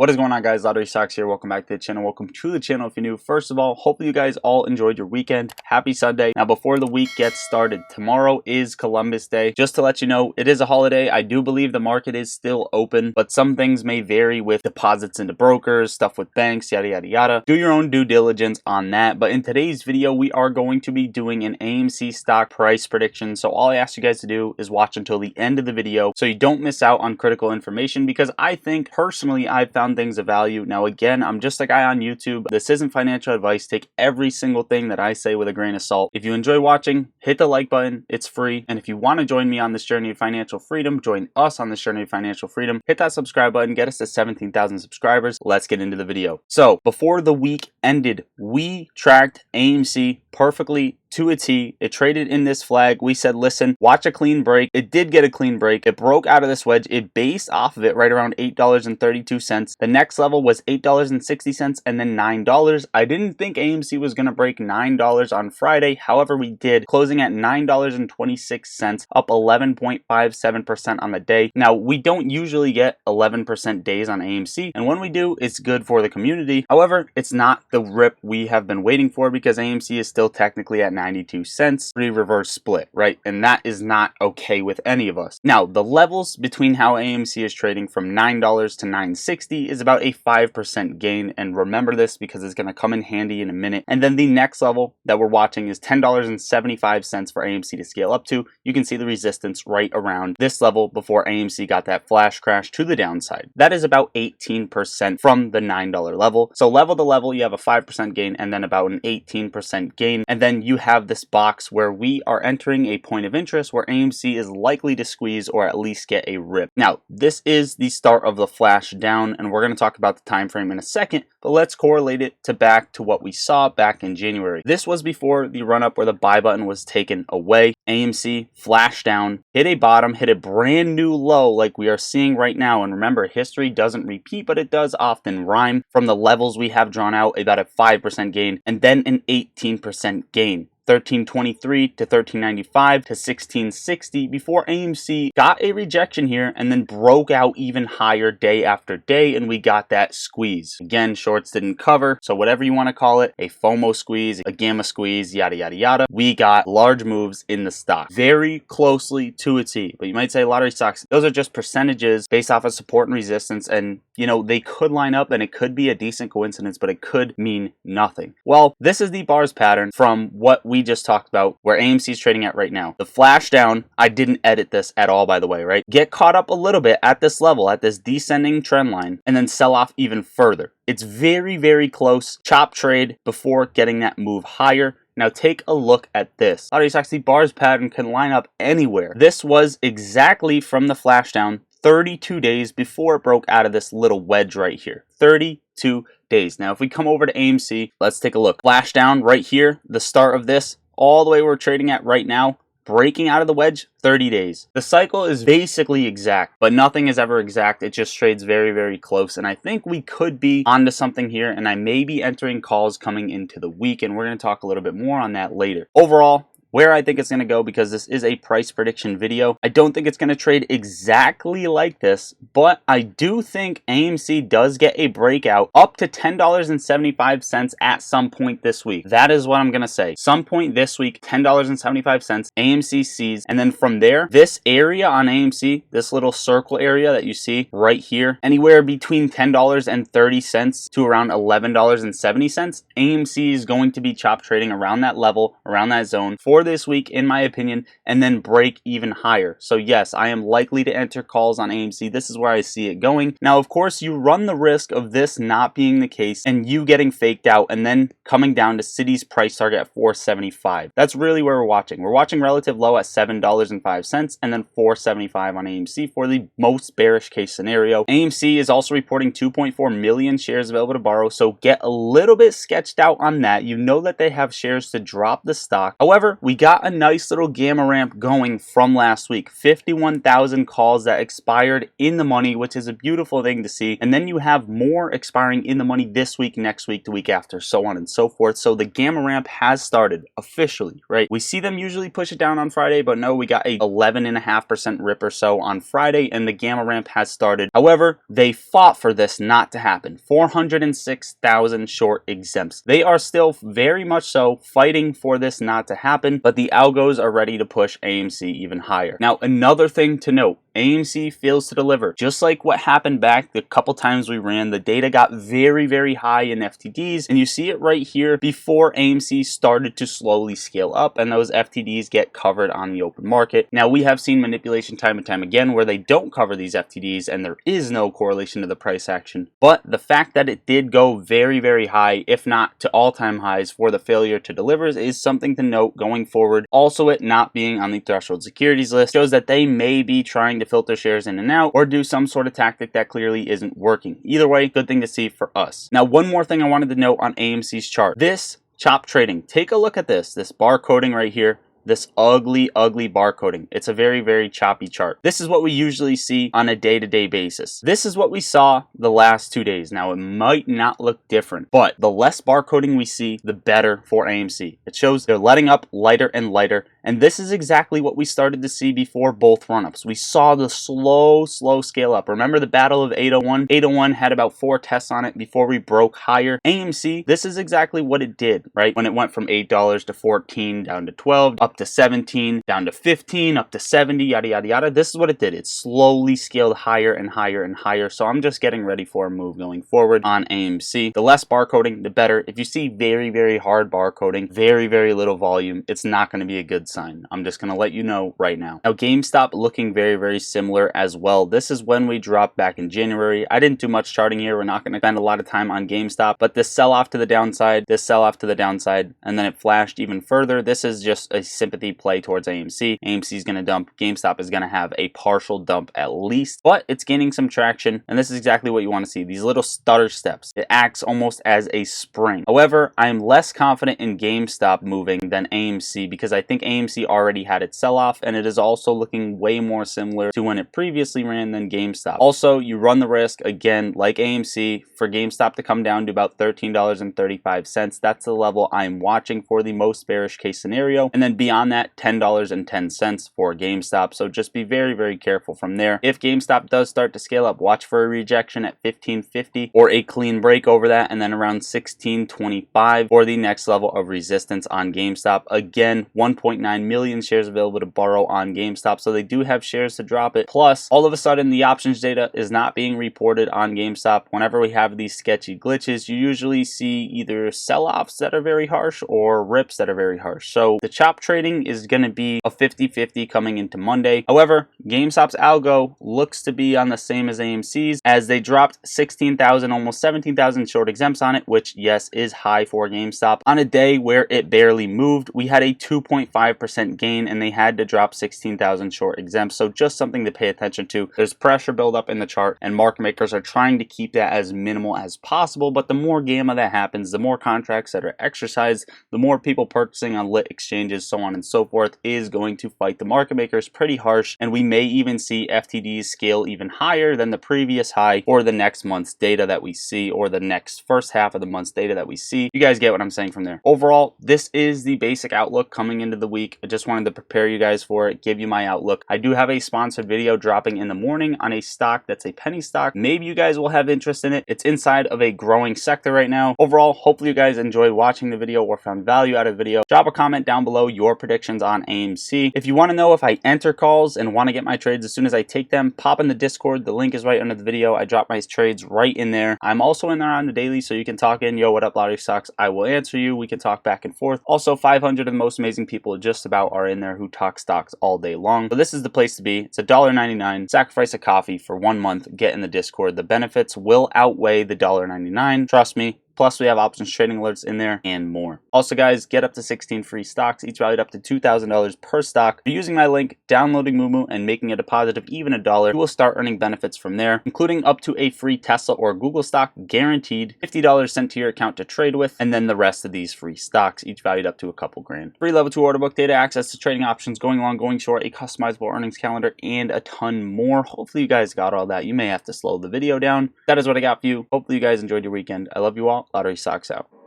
What is going on, guys? Lottery Stocks here. Welcome back to the channel. Welcome to the channel if you're new. First of all, hopefully you guys all enjoyed your weekend. Happy Sunday. Now, before the week gets started, tomorrow is Columbus Day. Just to let you know, it is a holiday. I do believe the market is still open, but some things may vary with deposits into brokers, stuff with banks, yada, yada, yada. Do your own due diligence on that. But in today's video, we are going to be doing an AMC stock price prediction. So all I ask you guys to do is watch until the end of the video so you don't miss out on critical information, because I think personally I've found things of value. Now again, I'm just a guy on YouTube. This isn't financial advice. Take every single thing that I say with a grain of salt. If you enjoy watching, hit the like button. It's free. And if you want to join me on this journey of financial freedom, join us on this journey of financial freedom. Hit that subscribe button. Get us to 17,000 subscribers. Let's get into the video. So before the week ended, we tracked AMC perfectly to a T. It traded in this flag. We said, listen, watch a clean break. It did get a clean break. It broke out of this wedge. It based off of it right around $8.32. The next level was $8.60 and then $9. I didn't think AMC was going to break $9 on Friday. However, we did, closing at $9.26, up 11.57% on the day. Now, we don't usually get 11% days on AMC, and when we do, it's good for the community. However, it's not the rip we have been waiting for, because AMC is still technically at 92 cents, reverse split, right? And that is not okay with any of us. Now, the levels between how AMC is trading from $9 to $9.60 is about a 5% gain. And remember this because it's going to come in handy in a minute. And then the next level that we're watching is $10.75 for AMC to scale up to. You can see the resistance right around this level before AMC got that flash crash to the downside. That is about 18% from the $9 level. So level to level, you have a 5% gain and then about an 18% gain. And then you have this box where we are entering a point of interest where AMC is likely to squeeze or at least get a rip. Now, this is the start of the flash down, and we're going to talk about the time frame in a second, but let's correlate it back to what we saw back in January. This was before the run up where the buy button was taken away. AMC flashed down, hit a bottom, hit a brand new low like we are seeing right now. And remember, history doesn't repeat, but it does often rhyme. From the levels we have drawn out, about a 5% gain and then an 18% gain. 1323 to 1395 to 1660 before AMC got a rejection here and then broke out even higher day after day, and we got that squeeze. Again, shorts didn't cover, so whatever you want to call it, a FOMO squeeze, a gamma squeeze, yada yada yada, we got large moves in the stock very closely to a T. But you might say lottery stocks, those are just percentages based off of support and resistance, and you know, they could line up and it could be a decent coincidence, but it could mean nothing. Well, this is the bars pattern from what we just talked about, where AMC is trading at right now. The flash down, I didn't edit this at all, by the way, right? Get caught up a little bit at this level, at this descending trend line, and then sell off even further. It's very, very close. Chop trade before getting that move higher. Now take a look at this. Lottery stocks, the bars pattern can line up anywhere. This was exactly from the flash down 32 days before it broke out of this little wedge right here. 32 days. Now, if we come over to AMC, let's take a look. Flash down right here, the start of this, all the way we're trading at right now, breaking out of the wedge, 30 days. The cycle is basically exact, but nothing is ever exact. It just trades very, very close. And I think we could be onto something here, and I may be entering calls coming into the week, and we're going to talk a little bit more on that later. Overall, where I think it's going to go, because this is a price prediction video, I don't think it's going to trade exactly like this, but I do think AMC does get a breakout up to $10.75 at some point this week. That is what I'm going to say. Some point this week, $10.75, AMC sees, and then from there, this area on AMC, this little circle area that you see right here, anywhere between $10.30 to around $11.70, AMC is going to be chop trading around that level, around that zone for this week, in my opinion, and then break even higher. So yes, I am likely to enter calls on AMC. This is where I see it going. Now, of course, you run the risk of this not being the case and you getting faked out and then coming down to Citi's price target at $4.75. That's really where we're watching. We're watching relative low at $7.05 and then $4.75 on AMC for the most bearish case scenario. AMC is also reporting 2.4 million shares available to borrow, so get a little bit sketched out on that. You know that they have shares to drop the stock. However, we we got a nice little gamma ramp going from last week. 51,000 calls that expired in the money, which is a beautiful thing to see. And then you have more expiring in the money this week, next week, the week after, so on and so forth. So the gamma ramp has started officially, right? We see them usually push it down on Friday, but no, we got a 11.5% rip or so on Friday, and the gamma ramp has started. However, they fought for this not to happen. 406,000 short exempts. They are still very much so fighting for this not to happen, but the algos are ready to push AMC even higher. Now, another thing to note, AMC fails to deliver. Just like what happened back the couple times we ran, the data got very, very high in FTDs, and you see it right here before AMC started to slowly scale up, and those FTDs get covered on the open market. Now, we have seen manipulation time and time again where they don't cover these FTDs, and there is no correlation to the price action. But the fact that it did go very, very high, if not to all-time highs for the failure to deliver, is something to note going forward. Also, it not being on the threshold securities list shows that they may be trying to filter shares in and out or do some sort of tactic that clearly isn't working. Either way, good thing to see for us. Now, one more thing I wanted to note on AMC's chart. This chop trading, take a look at this bar coding right here. This ugly bar coding. It's a very, very choppy chart. This is what we usually see on a day-to-day basis. This is what we saw the last 2 days. Now, it might not look different, but the less bar coding we see, the better for AMC. It shows they're letting up lighter and lighter, and this is exactly what we started to see before both run-ups. We saw the slow scale up. Remember the battle of 801? 801 had about 4 tests on it before we broke higher. AMC, this is exactly what it did, right? When it went from $8 to 14, down to 12, up to 17, down to 15, up to 70, yada, yada, yada. This is what it did. It slowly scaled higher and higher and higher. So I'm just getting ready for a move going forward on AMC. The less bar coding, the better. If you see very, very hard bar coding, very, very little volume, it's not going to be a good sign. I'm just going to let you know right now. Now, GameStop looking very, very similar as well. This is when we dropped back in January. I didn't do much charting here. We're not going to spend a lot of time on GameStop, but this sell off to the downside, this sell off to the downside, and then it flashed even further. This is just a sympathy play towards AMC. AMC is going to dump. GameStop is going to have a partial dump at least, but it's gaining some traction, and this is exactly what you want to see. These little stutter steps. It acts almost as a spring. However, I'm less confident in GameStop moving than AMC because I think AMC already had its sell-off, and it is also looking way more similar to when it previously ran than GameStop. Also, you run the risk, again, like AMC, for GameStop to come down to about $13.35. That's the level I'm watching for the most bearish case scenario, and then beyond that, $10.10 for GameStop. So just be very, very careful from there. If GameStop does start to scale up, watch for a rejection at $15.50 or a clean break over that, and then around $16.25 for the next level of resistance on GameStop. Again, 1.9 million shares available to borrow on GameStop, so they do have shares to drop it. Plus, all of a sudden, the options data is not being reported on GameStop. Whenever we have these sketchy glitches, you usually see either sell-offs that are very harsh or rips that are very harsh. So the chop trading is going to be a 50-50 coming into Monday. However, GameStop's algo looks to be on the same as AMC's, as they dropped 16,000, almost 17,000 short exempts on it, which, yes, is high for GameStop. On a day where it barely moved, we had a 2.5% gain, and they had to drop 16,000 short exempts. So just something to pay attention to. There's pressure buildup in the chart, and market makers are trying to keep that as minimal as possible, but the more gamma that happens, the more contracts that are exercised, the more people purchasing on lit exchanges, so on and so forth, is going to fight the market makers pretty harsh, and we may even see FTDs scale even higher than the previous high for the next month's data that we see, or the next first half of the month's data that we see. You guys get what I'm saying from there. Overall, this is the basic outlook coming into the week. I just wanted to prepare you guys for it, give you my outlook. I do have a sponsored video dropping in the morning on a stock that's a penny stock. Maybe you guys will have interest in it. It's inside of a growing sector right now. Overall, hopefully you guys enjoyed watching the video or found value out of the video. Drop a comment down below your predictions on AMC. If you want to know if I enter calls and want to get my trades as soon as I take them, pop in the Discord. The link is right under the video. I drop my trades right in there. I'm also in there on the daily, so you can talk in, yo, what up, lottery stocks? I will answer you. We can talk back and forth. Also, 500 of the most amazing people just about are in there who talk stocks all day long. So this is the place to be. It's $1.99. Sacrifice a coffee for 1 month. Get in the Discord. The benefits will outweigh the $1.99. Trust me. Plus, we have options trading alerts in there and more. Also, guys, get up to 16 free stocks, each valued up to $2,000 per stock. If you're using my link, downloading Moomoo, and making a deposit of even $1, you will start earning benefits from there, including up to a free Tesla or Google stock guaranteed, $50 sent to your account to trade with, and then the rest of these free stocks, each valued up to a couple grand. Free level 2 order book, data access to trading options, going long, going short, a customizable earnings calendar, and a ton more. Hopefully you guys got all that. You may have to slow the video down. That is what I got for you. Hopefully you guys enjoyed your weekend. I love you all. Lottery Socks out.